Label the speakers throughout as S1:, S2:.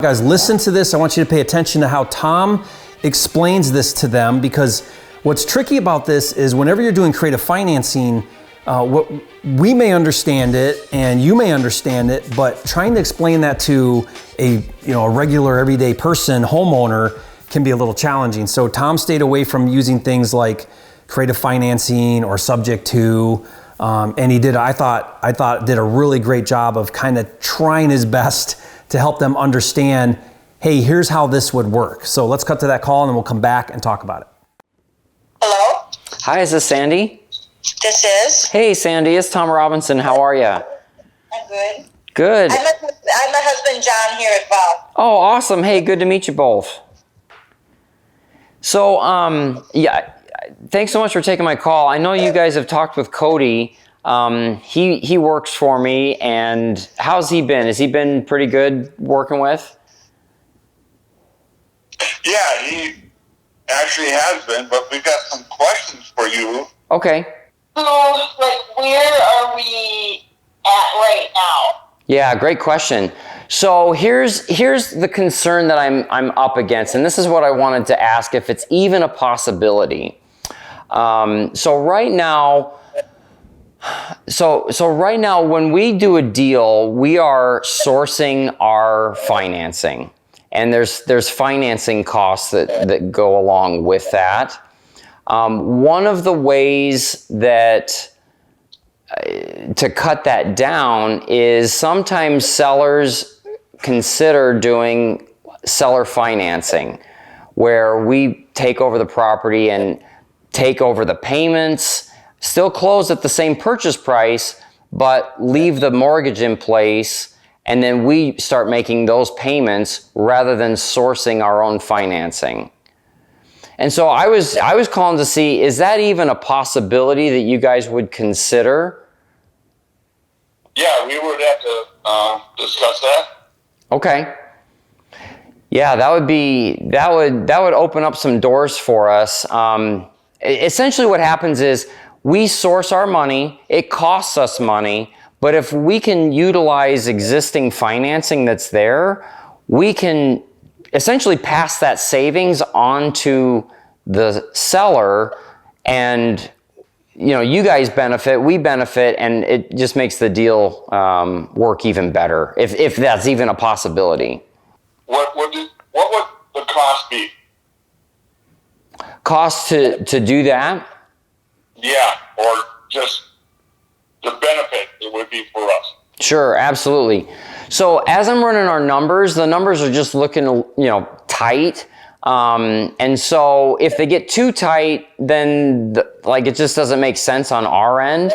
S1: Guys, listen to this. I want you to pay attention to how Tom explains this to them, because what's tricky about this is whenever you're doing creative financing, what we may understand it and you may understand it, but trying to explain that to a regular everyday person, homeowner, can be a little challenging. So Tom stayed away from using things like creative financing or subject to, and he did, I thought did a really great job of kind of trying his best to help them understand, hey, here's how this would work. So let's cut to that call and then we'll come back and talk about it.
S2: Hello?
S3: Hi, is this Sandy?
S2: This is?
S3: Hey, Sandy, it's Tom Robinson. How are you?
S2: I'm good.
S3: Good.
S2: I met my husband John here as well.
S3: Oh, awesome. Hey, good to meet you both. So, yeah, thanks so much for taking my call. I know you guys have talked with Cody. He works for me, and how's he been? Has he been pretty good working with?
S4: Yeah, he actually has been, but we've got some questions for you.
S3: Okay.
S2: So, where are we at right now?
S3: Yeah, great question. So here's the concern that I'm up against, and this is what I wanted to ask, if it's even a possibility. So right now, when we do a deal, we are sourcing our financing, and there's financing costs that go along with that. One of the ways that to cut that down is sometimes sellers consider doing seller financing, where we take over the property and take over the payments, still close at the same purchase price, but leave the mortgage in place, and then we start making those payments rather than sourcing our own financing. And so I was calling to see, is that even a possibility that you guys would consider?
S4: Yeah, we would have to discuss that.
S3: Okay. Yeah, that would open up some doors for us. Essentially what happens is we source our money, it costs us money, but if we can utilize existing financing that's there, we can essentially pass that savings on to the seller, and you guys benefit, we benefit, and it just makes the deal work even better, if that's even a possibility.
S4: What would the cost be?
S3: Cost to do that?
S4: Yeah, or just the benefit it would be for us.
S3: Sure, absolutely. So as I'm running our numbers, the numbers are just looking, tight. And so if they get too tight, then it just doesn't make sense on our end.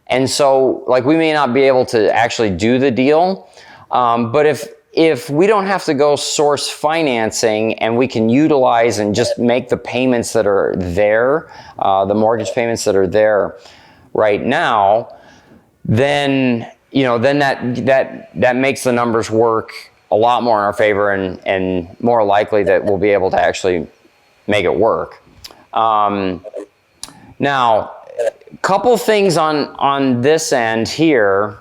S3: And so we may not be able to actually do the deal. But if we don't have to go source financing and we can utilize and just make the payments that are there, the mortgage payments that are there right now, then that makes the numbers work a lot more in our favor, and more likely that we'll be able to actually make it work. Now, a couple things on this end here.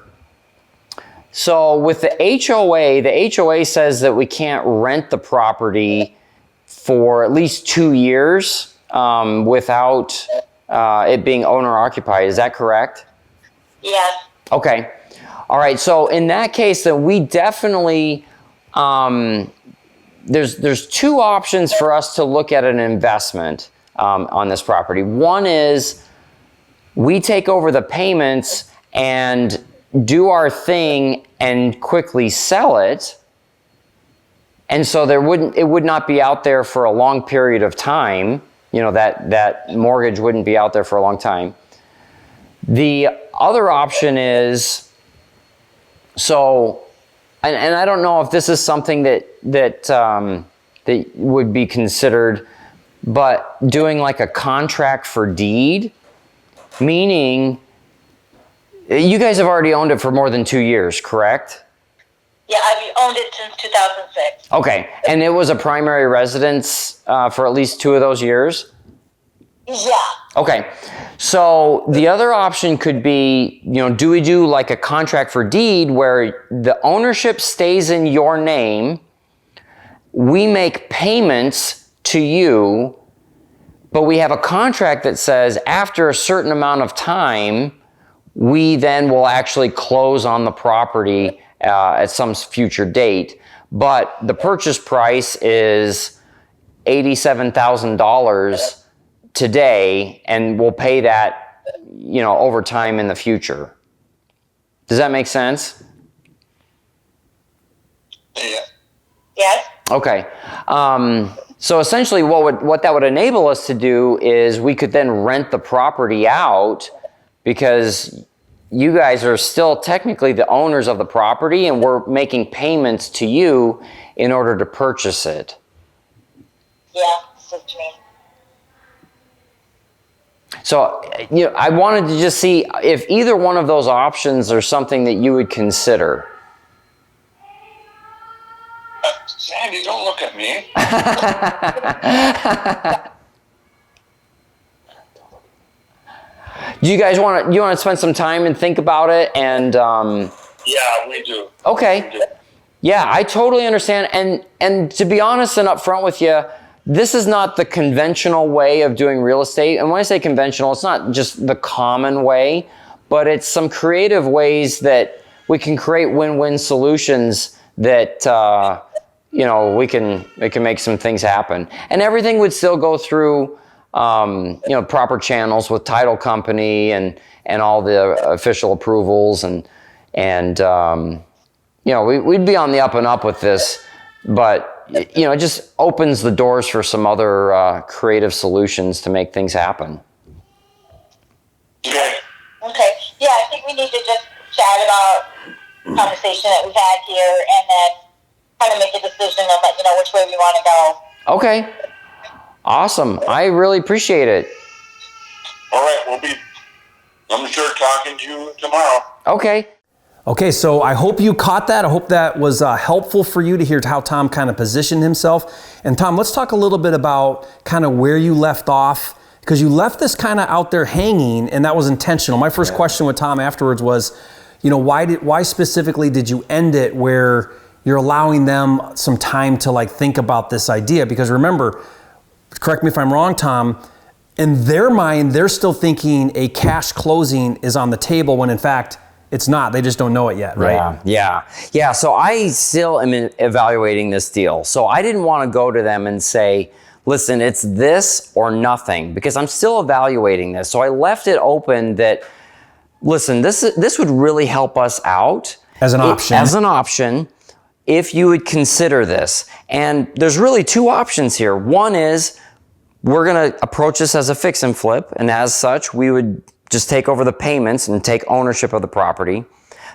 S3: So with the HOA says that we can't rent the property for at least 2 years without it being owner occupied. Is that correct?
S2: Yes.
S3: Okay. All right. So in that case, then we definitely, there's two options for us to look at an investment on this property. One is we take over the payments and do our thing and quickly sell it. And so it would not be out there for a long period of time. That mortgage wouldn't be out there for a long time. The other option is, and I don't know if this is something that would be considered, but doing a contract for deed, meaning you guys have already owned it for more than 2 years, correct?
S2: Yeah, I've owned it since 2006.
S3: Okay, and it was a primary residence for at least 2 of those years?
S2: Yeah.
S3: Okay, so the other option could be, do we do a contract for deed where the ownership stays in your name, we make payments to you, but we have a contract that says after a certain amount of time, we then will actually close on the property at some future date. But the purchase price is $87,000 today, and we'll pay that, over time in the future. Does that make sense?
S4: Yeah.
S2: Yes.
S3: Okay. So essentially what that would enable us to do is we could then rent the property out, because you guys are still technically the owners of the property, and we're making payments to you in order to purchase it.
S2: Yeah, that's what you mean.
S3: So, I wanted to just see if either one of those options are something that you would consider.
S4: Sandy, don't look at me.
S3: Do you guys want to spend some time and think about it? And
S4: Yeah, we do.
S3: okay.
S4: We do.
S3: Yeah, I totally understand. And to be honest and upfront with you, this is not the conventional way of doing real estate. And when I say conventional, it's not just the common way, but it's some creative ways that we can create win-win solutions that we can make some things happen. And everything would still go through proper channels with title company and all the official approvals and we'd be on the up and up with this, but it just opens the doors for some other creative solutions to make things happen.
S4: Okay.
S2: Okay. Yeah, I think we need to just chat about the conversation that we've had here, and then kind of make a decision and let you know which way we want to go.
S3: Okay. Awesome. I really appreciate it.
S4: All right, I'm sure talking to you tomorrow.
S3: Okay.
S1: Okay, so I hope you caught that. I hope that was helpful for you to hear how Tom kind of positioned himself. And Tom, let's talk a little bit about kind of where you left off, because you left this kind of out there hanging, and that was intentional. My first question with Tom afterwards was, why specifically did you end it where you're allowing them some time to think about this idea? Because remember, correct me if I'm wrong, Tom, in their mind, they're still thinking a cash closing is on the table when in fact, it's not. They just don't know it yet, right?
S3: Yeah. So I still am evaluating this deal. So I didn't want to go to them and say, listen, it's this or nothing, because I'm still evaluating this. So I left it open that, listen, this would really help us out.
S1: As an
S3: option, if you would consider this. And there's really two options here. One is we're going to approach this as a fix and flip, and as such, we would just take over the payments and take ownership of the property.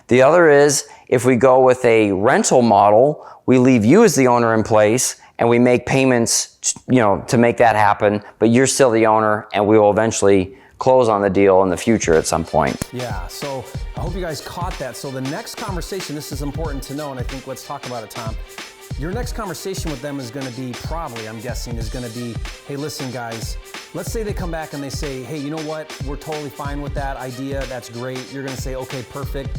S3: The other is if we go with a rental model, we leave you as the owner in place and we make payments, to make that happen, but you're still the owner, and we will eventually close on the deal in the future at some point.
S1: Yeah, so I hope you guys caught that. So the next conversation, this is important to know, and I think let's talk about it, Tom. Your next conversation with them is going to be I'm guessing, hey, listen, guys, let's say they come back and they say, hey, you know what? We're totally fine with that idea. That's great. You're going to say, okay, perfect.